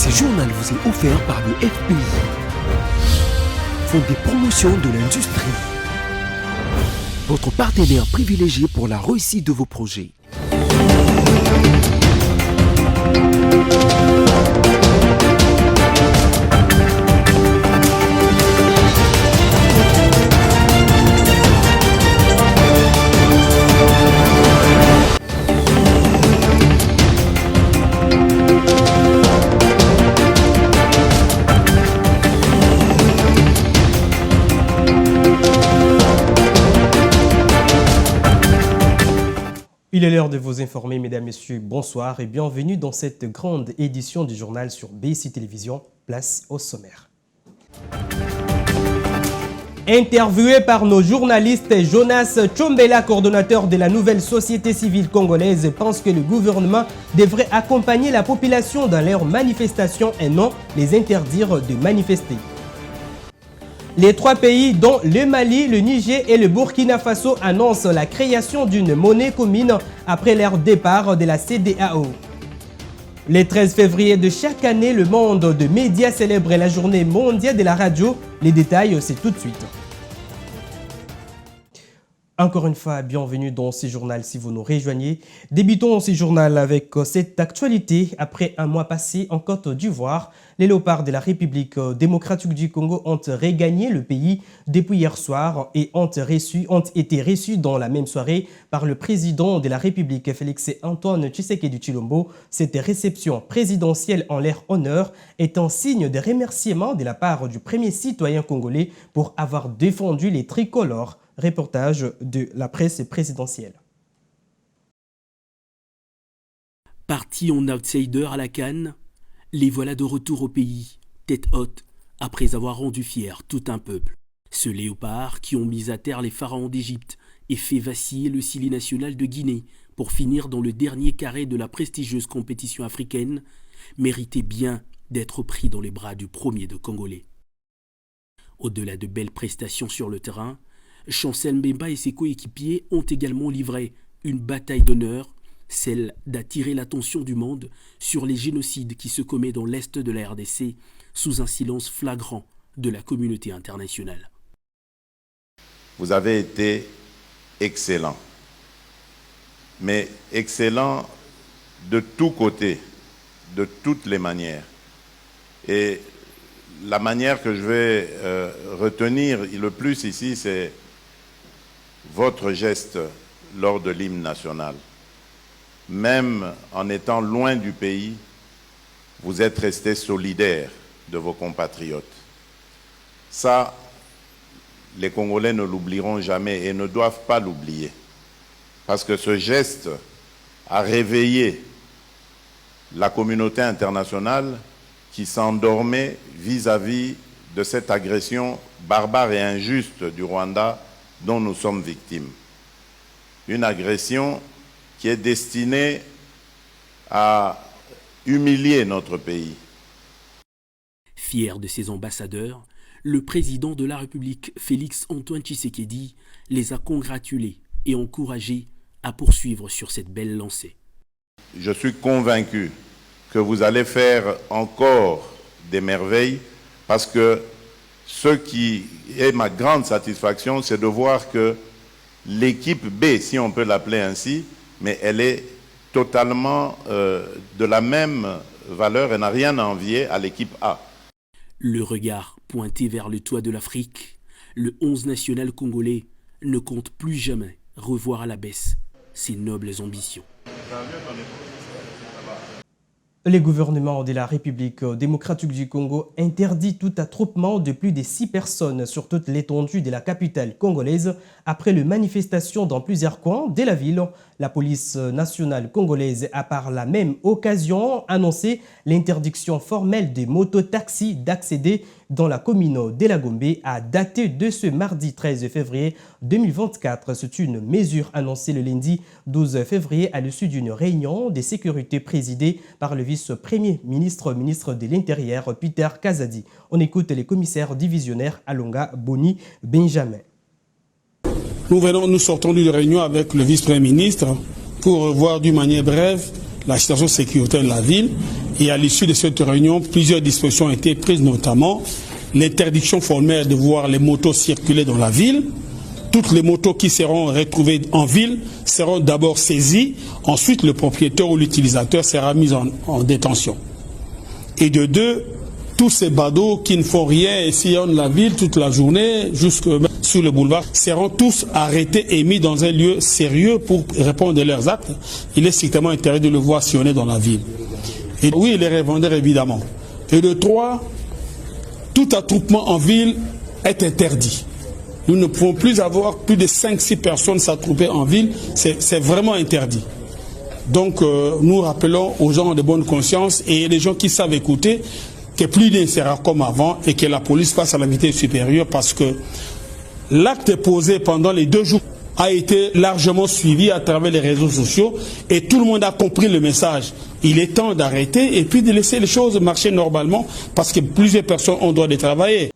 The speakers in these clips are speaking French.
Ce journal vous est offert par le FPI, Fonds des promotions de l'industrie, votre partenaire privilégié pour la réussite de vos projets. Il est l'heure de vous informer, mesdames, messieurs, bonsoir et bienvenue dans cette grande édition du journal sur BC Télévision. Place au sommaire. Interviewé par nos journalistes, Jonas Tchombela, coordonnateur de la nouvelle société civile congolaise, pense que le gouvernement devrait accompagner la population dans leurs manifestations et non les interdire de manifester. Les trois pays, dont le Mali, le Niger et le Burkina Faso, annoncent la création d'une monnaie commune après leur départ de la CEDEAO. Le 13 février de chaque année, le monde de médias célèbre la journée mondiale de la radio. Les détails, c'est tout de suite. Encore une fois, bienvenue dans ce journal si vous nous rejoignez. Débutons ce journal avec cette actualité. Après un mois passé en Côte d'Ivoire, les léopards de la République démocratique du Congo ont regagné le pays depuis hier soir et ont été reçus dans la même soirée par le président de la République, Félix-Antoine Tshisekedi Tshilombo. Cette réception présidentielle en leur honneur est un signe de remerciement de la part du premier citoyen congolais pour avoir défendu les tricolores. Reportage de la presse présidentielle. Partis en outsider à la CAN, les voilà de retour au pays, tête haute, après avoir rendu fier tout un peuple. Ceux léopards qui ont mis à terre les pharaons d'Égypte et fait vaciller le Sili national de Guinée pour finir dans le dernier carré de la prestigieuse compétition africaine, méritaient bien d'être pris dans les bras du premier de Congolais. Au-delà de belles prestations sur le terrain, Chancel Mbemba et ses coéquipiers ont également livré une bataille d'honneur, celle d'attirer l'attention du monde sur les génocides qui se commettent dans l'est de la RDC sous un silence flagrant de la communauté internationale. Vous avez été excellent, mais excellent de tous côtés, de toutes les manières. Et la manière que je vais retenir le plus ici, c'est votre geste lors de l'hymne national. Même en étant loin du pays, vous êtes restés solidaires de vos compatriotes. Ça, les Congolais ne l'oublieront jamais et ne doivent pas l'oublier. Parce que ce geste a réveillé la communauté internationale qui s'endormait vis-à-vis de cette agression barbare et injuste du Rwanda dont nous sommes victimes. Une agression qui est destinée à humilier notre pays. Fier de ses ambassadeurs, le président de la République, Félix-Antoine Tshisekedi, les a congratulés et encouragés à poursuivre sur cette belle lancée. Je suis convaincu que vous allez faire encore des merveilles parce que ce qui est ma grande satisfaction, c'est de voir que l'équipe B, si on peut l'appeler ainsi, mais elle est totalement de la même valeur et n'a rien à envier à l'équipe A. Le regard pointé vers le toit de l'Afrique, le 11 national congolais ne compte plus jamais revoir à la baisse ses nobles ambitions. Le gouvernement de la République démocratique du Congo interdit tout attroupement de plus de 6 personnes sur toute l'étendue de la capitale congolaise après les manifestations dans plusieurs coins de la ville. La police nationale congolaise a par la même occasion annoncé l'interdiction formelle des mototaxis d'accéder dans la commune de la Gombe à dater de ce mardi 13 février 2024. C'est une mesure annoncée le lundi 12 février à l'issue d'une réunion de sécurité présidée par le vice-premier ministre de l'Intérieur, Peter Kazadi. On écoute les commissaires divisionnaires Alonga Boni Benjamin. Nous sortons d'une réunion avec le vice-premier ministre pour voir d'une manière brève la situation sécuritaire de la ville Et à l'issue de cette réunion, plusieurs dispositions ont été prises, notamment l'interdiction formelle de voir les motos circuler dans la ville. Toutes les motos qui seront retrouvées en ville seront d'abord saisies, ensuite le propriétaire ou l'utilisateur sera mis en détention. Et de deux, tous ces badauds qui ne font rien et sillonnent la ville toute la journée, jusque sur le boulevard, seront tous arrêtés et mis dans un lieu sérieux pour répondre de leurs actes. Il est strictement interdit de le voir sillonner dans la ville. Et oui, les revendeurs évidemment. Et de trois, tout attroupement en ville est interdit. Nous ne pouvons plus avoir plus de 5-6 personnes s'attrouper en ville, c'est vraiment interdit. Donc nous rappelons aux gens de bonne conscience et les gens qui savent écouter que plus rien ne sera comme avant et que la police passe à la vitesse supérieure parce que l'acte posé pendant les 2 jours a été largement suivi à travers les réseaux sociaux et tout le monde a compris le message. Il est temps d'arrêter et puis de laisser les choses marcher normalement parce que plusieurs personnes ont droit de travailler.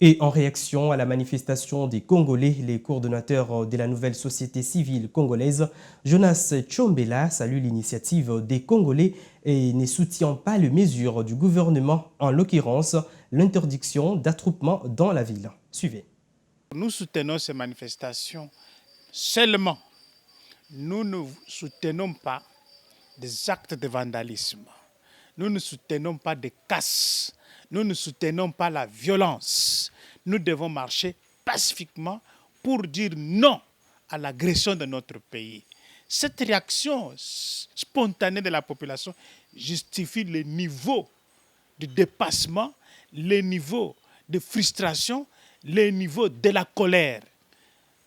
Et en réaction à la manifestation des Congolais, les coordonnateurs de la nouvelle société civile congolaise, Jonas Tchombela salue l'initiative des Congolais et ne soutient pas les mesures du gouvernement, en l'occurrence l'interdiction d'attroupement dans la ville. Suivez. Nous soutenons ces manifestations seulement. Nous ne soutenons pas des actes de vandalisme. Nous ne soutenons pas des casses. Nous ne soutenons pas la violence. Nous devons marcher pacifiquement pour dire non à l'agression de notre pays. Cette réaction spontanée de la population justifie le niveau de dépassement, le niveau de frustration, le niveau de la colère.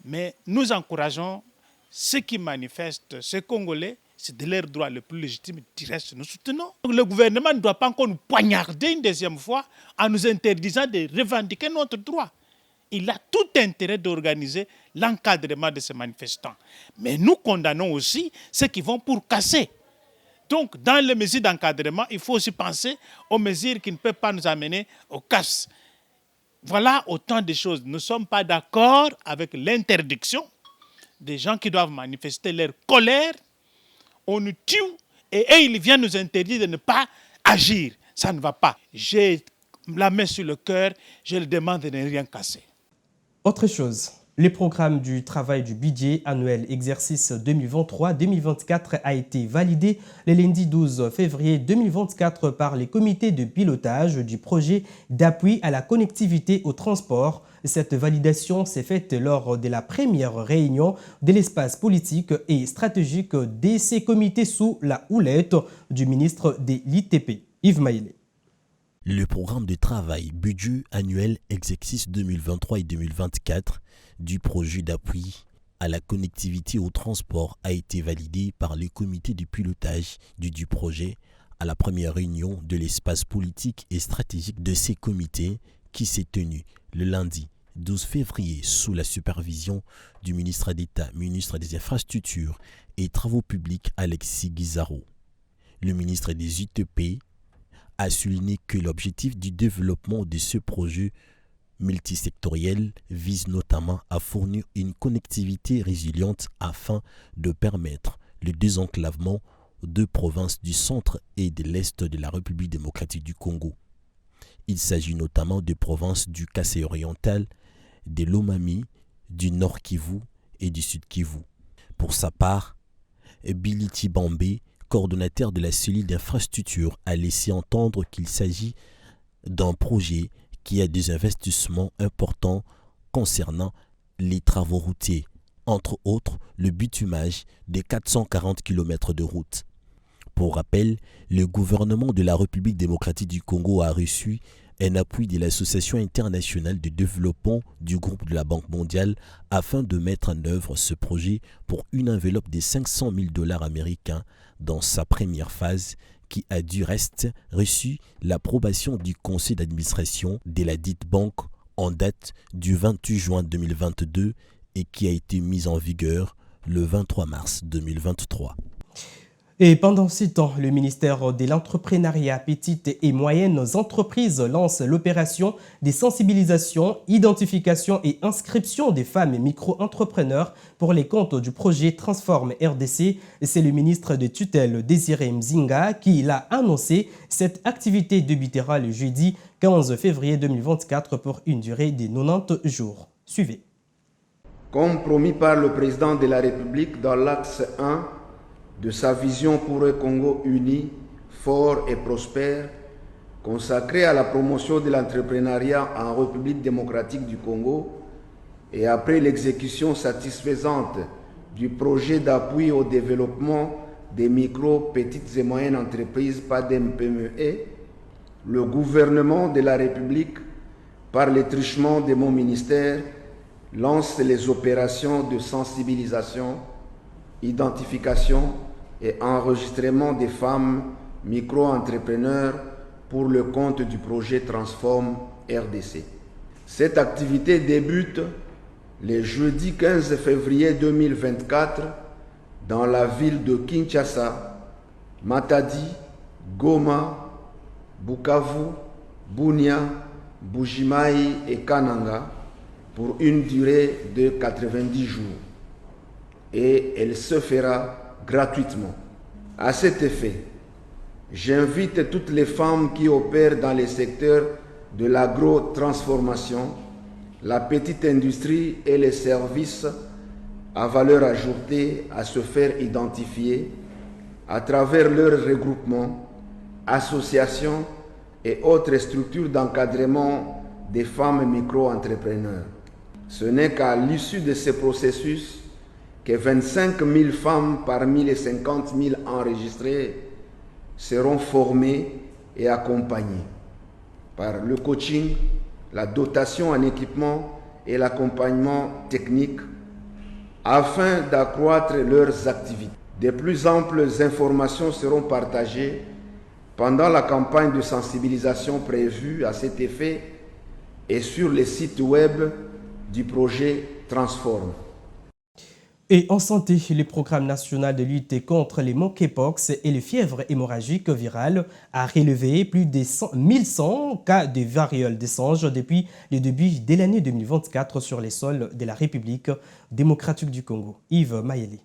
Mais nous encourageons ceux qui manifestent, ces Congolais, c'est de leur droit le plus légitime, du reste nous soutenons. Le gouvernement ne doit pas encore nous poignarder une deuxième fois en nous interdisant de revendiquer notre droit. Il a tout intérêt d'organiser l'encadrement de ces manifestants. Mais nous condamnons aussi ceux qui vont pour casser. Donc, dans les mesures d'encadrement, il faut aussi penser aux mesures qui ne peuvent pas nous amener au casse. Voilà autant de choses. Nous ne sommes pas d'accord avec l'interdiction des gens qui doivent manifester leur colère. On nous tue et ils viennent nous interdire de ne pas agir. Ça ne va pas. J'ai la main sur le cœur, je le demande de ne rien casser. Autre chose, le programme du travail du budget annuel exercice 2023-2024 a été validé le lundi 12 février 2024 par les comités de pilotage du projet d'appui à la connectivité au transport. Cette validation s'est faite lors de la première réunion de l'espace politique et stratégique de ces comités sous la houlette du ministre de l'ITP, Yves Maïlé. Le programme de travail budget annuel exercice 2023 et 2024 du projet d'appui à la connectivité au transport a été validé par le comité de pilotage du projet à la première réunion de l'espace politique et stratégique de ces comités qui s'est tenue le lundi 12 février sous la supervision du ministre d'État, ministre des Infrastructures et Travaux publics Alexis Guizarro. Le ministre des UTP a souligné que l'objectif du développement de ce projet multisectoriel vise notamment à fournir une connectivité résiliente afin de permettre le désenclavement de provinces du centre et de l'est de la République démocratique du Congo. Il s'agit notamment des provinces du Kasaï oriental, de l'Omami, du Nord Kivu et du Sud Kivu. Pour sa part, Biliti Bambé, coordonnateur de la cellule d'infrastructure, a laissé entendre qu'il s'agit d'un projet qui a des investissements importants concernant les travaux routiers, entre autres le bitumage de 440 km de route. Pour rappel, le gouvernement de la République démocratique du Congo a reçu un appui de l'Association internationale de développement du groupe de la Banque mondiale afin de mettre en œuvre ce projet pour une enveloppe de 500 000 $ américains dans sa première phase qui a du reste reçu l'approbation du conseil d'administration de la dite banque en date du 28 juin 2022 et qui a été mise en vigueur le 23 mars 2023. Et pendant ce temps, le ministère de l'Entrepreneuriat, petites et moyennes entreprises lance l'opération des sensibilisations, identification et inscription des femmes micro-entrepreneurs pour les comptes du projet Transforme RDC. C'est le ministre de tutelle Désiré Mzinga qui l'a annoncé. Cette activité débutera le jeudi 15 février 2024 pour une durée de 90 jours. Suivez. Comme promis par le président de la République dans l'axe 1, de sa vision pour un Congo uni, fort et prospère, consacré à la promotion de l'entrepreneuriat en République démocratique du Congo, et après l'exécution satisfaisante du projet d'appui au développement des micro, petites et moyennes entreprises PADEM-PME, le gouvernement de la République, par le truchement de mon ministère, lance les opérations de sensibilisation, identification et enregistrement des femmes micro-entrepreneurs pour le compte du projet Transforme RDC. Cette activité débute le jeudi 15 février 2024 dans la ville de Kinshasa, Matadi, Goma, Bukavu, Bunia, Bujimaï et Kananga pour une durée de 90 jours. Et elle se fera gratuitement. À cet effet, j'invite toutes les femmes qui opèrent dans les secteurs de l'agro-transformation, la petite industrie et les services à valeur ajoutée à se faire identifier à travers leurs regroupements, associations et autres structures d'encadrement des femmes micro-entrepreneurs. Ce n'est qu'à l'issue de ce processus que 25 000 femmes parmi les 50 000 enregistrées seront formées et accompagnées par le coaching, la dotation en équipement et l'accompagnement technique afin d'accroître leurs activités. De plus amples informations seront partagées pendant la campagne de sensibilisation prévue à cet effet et sur les sites web du projet Transforme. Et en santé, le programme national de lutte contre les monkeypox et les fièvres hémorragiques virales a relevé plus de 1100 cas de variole des singes depuis le début de l'année 2024 sur les sols de la République démocratique du Congo. Yves Mayeli.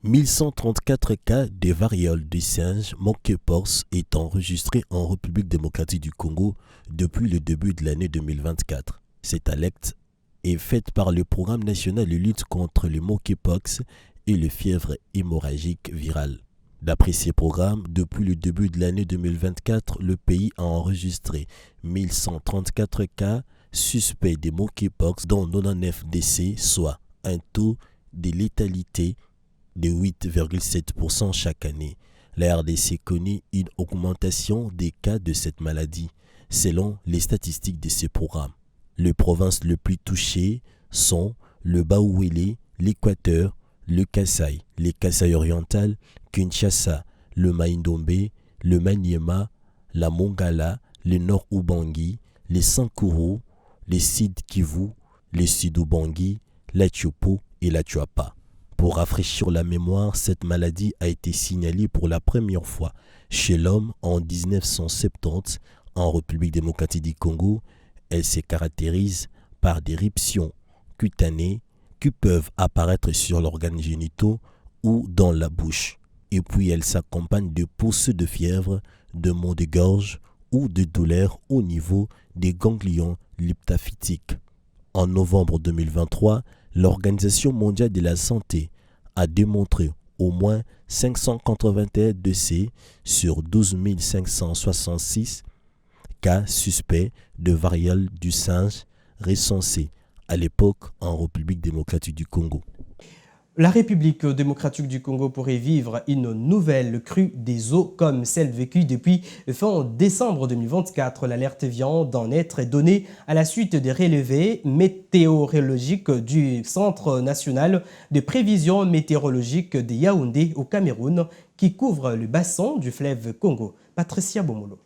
1134 cas de variole des singes monkeypox est enregistrés en République démocratique du Congo depuis le début de l'année 2024. Cette alerte est faite par le programme national de lutte contre les monkeypox et les fièvres hémorragiques virales. D'après ces programmes, depuis le début de l'année 2024, le pays a enregistré 1134 cas suspects de monkeypox, dont 99 décès, soit un taux de létalité de 8,7% chaque année. La RDC connaît une augmentation des cas de cette maladie, selon les statistiques de ces programmes. Les provinces les plus touchées sont le Baoulé, l'Équateur, le Kasaï, les Kasaï oriental, Kinshasa, le Maïndombe, le Maniema, la Mongala, le Nord-Ubangi, les Sankuru, les Sud-Kivu, les Sud-Ubangi, la Tchopo et la Tchouapa. Pour rafraîchir la mémoire, cette maladie a été signalée pour la première fois chez l'homme en 1970 en République démocratique du Congo. Elle se caractérise par des éruptions cutanées qui peuvent apparaître sur l'organe génitaux ou dans la bouche. Et puis elle s'accompagne de poussées de fièvre, de maux de gorge ou de douleurs au niveau des ganglions lymphathiques. En novembre 2023, l'Organisation mondiale de la santé a démontré au moins 581 décès sur 12 566 cas suspects de variole du singe recensés à l'époque en République démocratique du Congo. La République démocratique du Congo pourrait vivre une nouvelle crue des eaux comme celle vécue depuis fin décembre 2024. L'alerte vient d'en être donnée à la suite des relevés météorologiques du Centre national de prévision météorologique de Yaoundé au Cameroun qui couvre le bassin du fleuve Congo. Patricia Bomolo.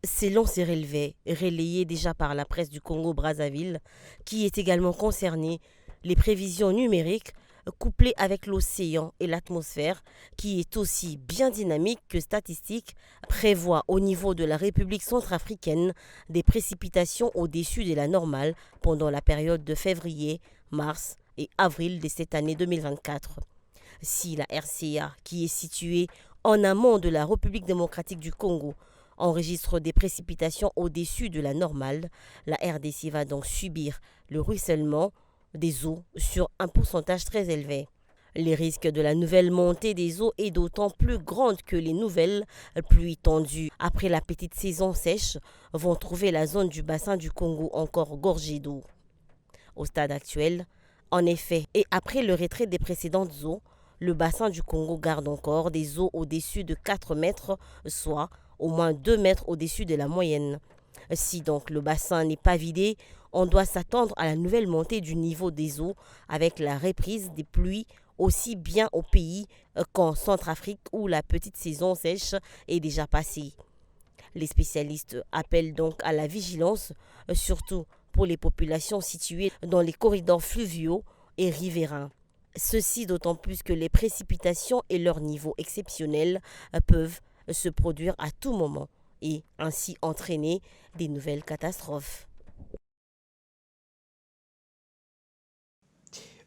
Selon ces relevés, relayés déjà par la presse du Congo-Brazzaville, qui est également concernée, les prévisions numériques couplé avec l'océan et l'atmosphère, qui est aussi bien dynamique que statistique, prévoit au niveau de la République centrafricaine des précipitations au-dessus de la normale pendant la période de février, mars et avril de cette année 2024. Si la RCA, qui est située en amont de la République démocratique du Congo, enregistre des précipitations au-dessus de la normale, la RDC va donc subir le ruissellement des eaux sur un pourcentage très élevé. Les risques de la nouvelle montée des eaux est d'autant plus grande que les nouvelles pluies tendues après la petite saison sèche vont trouver la zone du bassin du Congo encore gorgée d'eau. Au stade actuel, en effet, et après le retrait des précédentes eaux, le bassin du Congo garde encore des eaux au-dessus de 4 mètres, soit au moins 2 mètres au-dessus de la moyenne. Si donc le bassin n'est pas vidé, on doit s'attendre à la nouvelle montée du niveau des eaux avec la reprise des pluies aussi bien au pays qu'en Centrafrique où la petite saison sèche est déjà passée. Les spécialistes appellent donc à la vigilance, surtout pour les populations situées dans les corridors fluviaux et riverains. Ceci d'autant plus que les précipitations et leur niveau exceptionnel peuvent se produire à tout moment et ainsi entraîner des nouvelles catastrophes.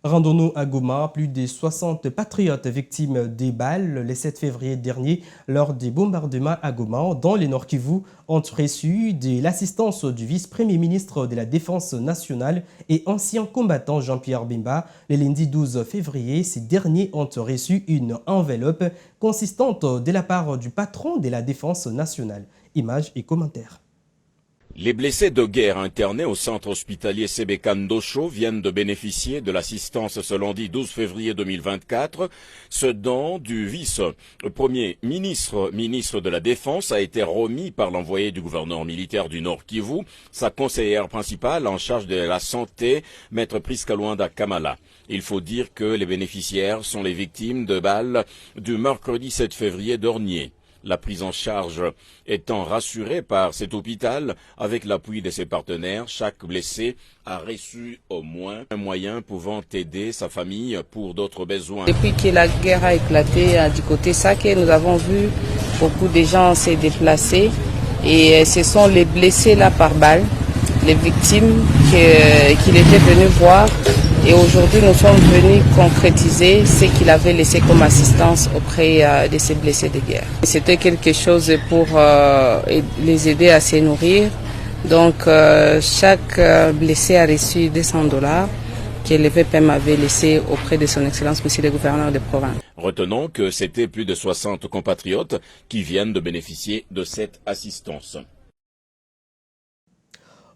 Rendons-nous à Goma, plus de 60 patriotes victimes des balles le 7 février dernier lors des bombardements à Goma, dans le Nord Kivu, ont reçu de l'assistance du vice-premier ministre de la Défense nationale et ancien combattant Jean-Pierre Bemba. Le lundi 12 février, ces derniers ont reçu une enveloppe consistante de la part du patron de la Défense nationale. Images et commentaires. Les blessés de guerre internés au centre hospitalier Sébekan d'Ocho viennent de bénéficier de l'assistance ce lundi 12 février 2024. Ce don du vice-premier ministre de la Défense a été remis par l'envoyé du gouverneur militaire du Nord Kivu, sa conseillère principale en charge de la santé, maître Priska Luanda Kamala. Il faut dire que les bénéficiaires sont les victimes de balles du mercredi 7 février dernier. La prise en charge étant rassurée par cet hôpital, avec l'appui de ses partenaires, chaque blessé a reçu au moins un moyen pouvant aider sa famille pour d'autres besoins. Depuis que la guerre a éclaté du côté Saké, nous avons vu beaucoup de gens se déplacer et ce sont les blessés là par balle, les victimes qu'il était venu voir. Et aujourd'hui, nous sommes venus concrétiser ce qu'il avait laissé comme assistance auprès de ces blessés de guerre. C'était quelque chose pour les aider à se nourrir. Donc, chaque blessé a reçu $200 que le VPM avait laissé auprès de son Excellence, Monsieur le gouverneur de province. Retenons que c'était plus de 60 compatriotes qui viennent de bénéficier de cette assistance.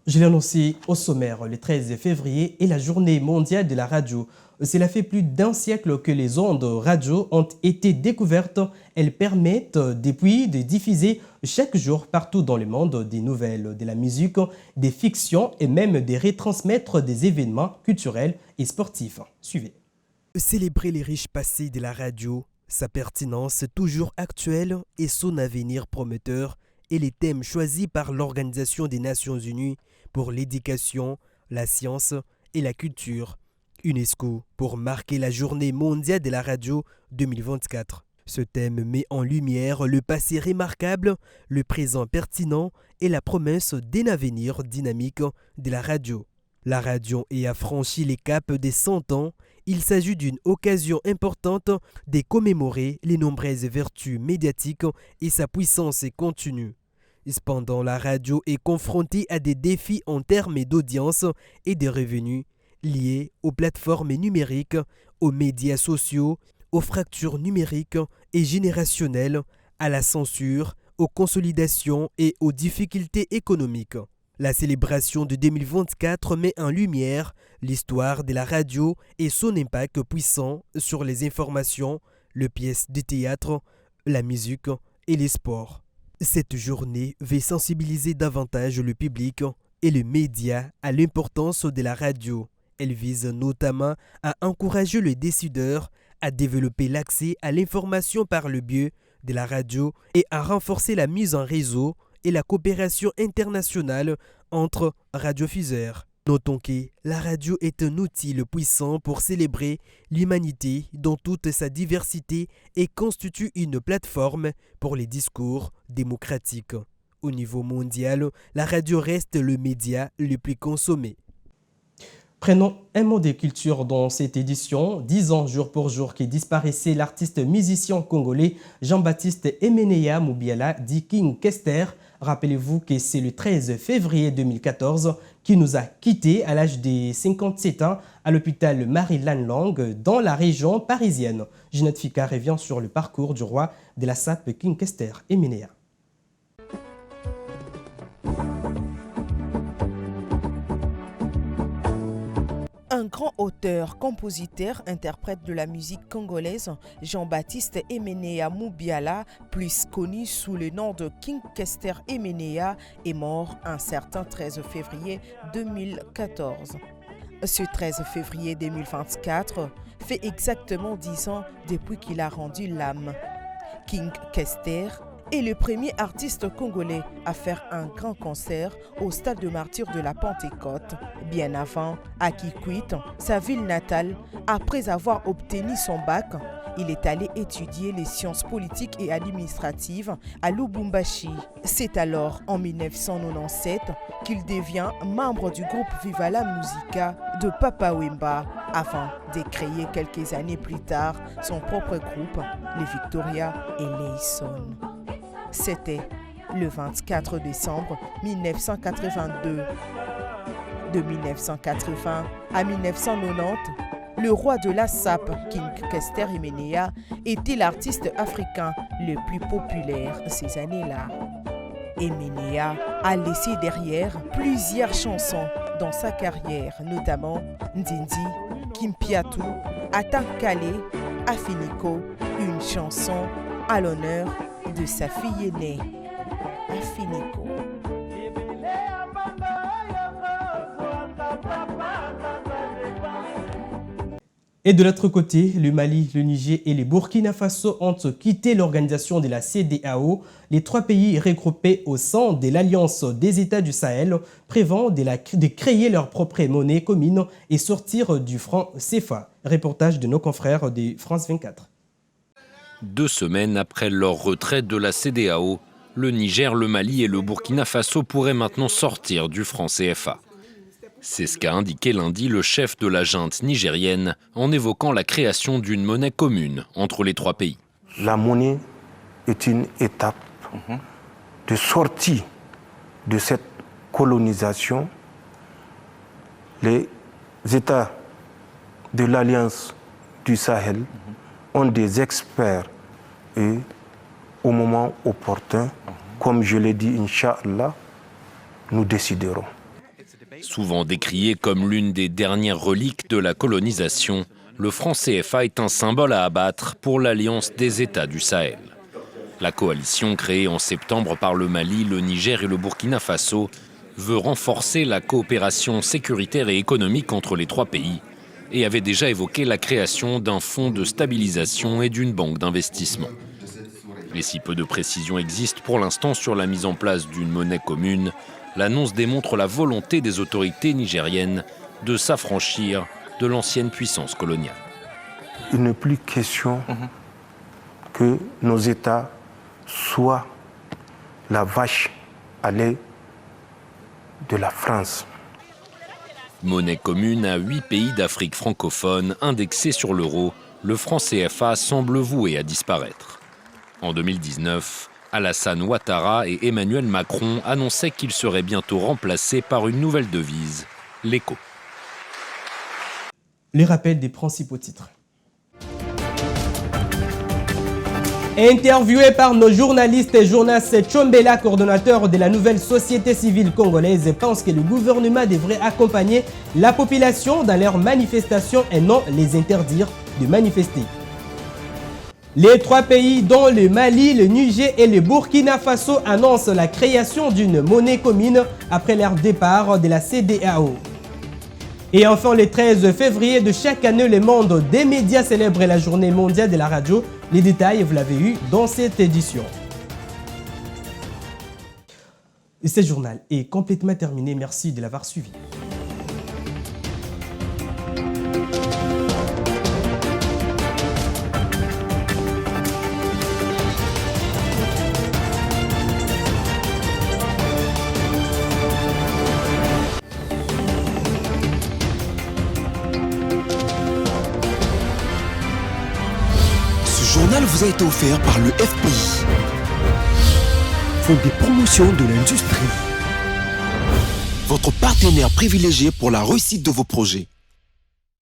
Je l'ai annoncé au sommaire, le 13 février est la journée mondiale de la radio. Cela fait plus d'un siècle que les ondes radio ont été découvertes. Elles permettent depuis de diffuser chaque jour partout dans le monde des nouvelles, de la musique, des fictions et même de retransmettre des événements culturels et sportifs. Suivez. Célébrer les riches passés de la radio, sa pertinence toujours actuelle et son avenir prometteur et les thèmes choisis par l'Organisation des Nations Unies pour l'éducation, la science et la culture, UNESCO, pour marquer la Journée mondiale de la radio 2024. Ce thème met en lumière le passé remarquable, le présent pertinent et la promesse d'un avenir dynamique de la radio. La radio a franchi les caps des 100 ans. Il s'agit d'une occasion importante de commémorer les nombreuses vertus médiatiques et sa puissance continue. Cependant, la radio est confrontée à des défis en termes d'audience et de revenus liés aux plateformes numériques, aux médias sociaux, aux fractures numériques et générationnelles, à la censure, aux consolidations et aux difficultés économiques. La célébration de 2024 met en lumière l'histoire de la radio et son impact puissant sur les informations, les pièces de théâtre, la musique et les sports. Cette journée veut sensibiliser davantage le public et les médias à l'importance de la radio. Elle vise notamment à encourager les décideurs à développer l'accès à l'information par le biais de la radio et à renforcer la mise en réseau et la coopération internationale entre radiodiffuseurs. Notons que la radio est un outil puissant pour célébrer l'humanité dans toute sa diversité et constitue une plateforme pour les discours démocratiques. Au niveau mondial, la radio reste le média le plus consommé. Prenons un mot de culture dans cette édition. 10 ans jour pour jour qui disparaissait l'artiste musicien congolais Jean-Baptiste Emeneya Mubiala dit King Kester. Rappelez-vous que c'est le 13 février 2014 qui nous a quittés à l'âge de 57 ans à l'hôpital Marie-Lanne dans la région parisienne. Ginette Fika revient sur le parcours du roi de la sape King Kester Emeneya. Un grand auteur, compositeur, interprète de la musique congolaise, Jean-Baptiste Emeneya Mubiala, plus connu sous le nom de King Kester Emeneya, est mort un certain 13 février 2014. Ce 13 février 2024 fait exactement 10 ans depuis qu'il a rendu l'âme. King Kester est le premier artiste congolais à faire un grand concert au stade de martyrs de la Pentecôte, bien avant à Kikwit, sa ville natale. Après avoir obtenu son bac, il est allé étudier les sciences politiques et administratives à Lubumbashi. C'est alors en 1997 qu'il devient membre du groupe Viva la Musica de Papa Wemba, avant de créer quelques années plus tard son propre groupe, les Victoria et Layson. C'était le 24 décembre 1982. De 1980 à 1990, le roi de la sape, King Kester Emeneya, était l'artiste africain le plus populaire ces années-là. Emeneya a laissé derrière plusieurs chansons dans sa carrière, notamment Ndindi, Kimpiatu, Atankale, Afiniko, une chanson à l'honneur de sa fille aînée, Afiniko. Et de l'autre côté, le Mali, le Niger et le Burkina Faso ont quitté l'organisation de la CEDEAO. Les trois pays regroupés au sein de l'Alliance des États du Sahel prévoient de créer leur propre monnaie commune et sortir du franc CFA. Reportage de nos confrères de France 24. 2 semaines après leur retraite de la CEDEAO, le Niger, le Mali et le Burkina Faso pourraient maintenant sortir du franc CFA. C'est ce qu'a indiqué lundi le chef de la junte nigérienne en évoquant la création d'une monnaie commune entre les trois pays. La monnaie est une étape de sortie de cette colonisation. Les États de l'Alliance du Sahel ont des experts et au moment opportun, comme je l'ai dit, Inch'Allah, nous déciderons. Souvent décrié comme l'une des dernières reliques de la colonisation, le franc CFA est un symbole à abattre pour l'Alliance des États du Sahel. La coalition créée en septembre par le Mali, le Niger et le Burkina Faso veut renforcer la coopération sécuritaire et économique entre les trois pays et avait déjà évoqué la création d'un fonds de stabilisation et d'une banque d'investissement. Et si peu de précisions existent pour l'instant sur la mise en place d'une monnaie commune, l'annonce démontre la volonté des autorités nigériennes de s'affranchir de l'ancienne puissance coloniale. Il n'est plus question que nos États soient la vache à lait de la France. Monnaie commune à 8 pays d'Afrique francophone indexée sur l'euro, le franc CFA semble voué à disparaître. En 2019, Alassane Ouattara et Emmanuel Macron annonçaient qu'il serait bientôt remplacé par une nouvelle devise, l'éco. Les rappels des principaux titres. Interviewé par nos journalistes, Jonas Tchombela, coordonnateur de la nouvelle société civile congolaise, pense que le gouvernement devrait accompagner la population dans leurs manifestations et non les interdire de manifester. Les trois pays, dont le Mali, le Niger et le Burkina Faso, annoncent la création d'une monnaie commune après leur départ de la CEDEAO. Et enfin, le 13 février de chaque année, le monde des médias célèbre la journée mondiale de la radio. Les détails, vous l'avez eu dans cette édition. Et ce journal est complètement terminé. Merci de l'avoir suivi. journal vous a été offert par le FPI, Fonds des promotions de l'industrie, votre partenaire privilégié pour la réussite de vos projets.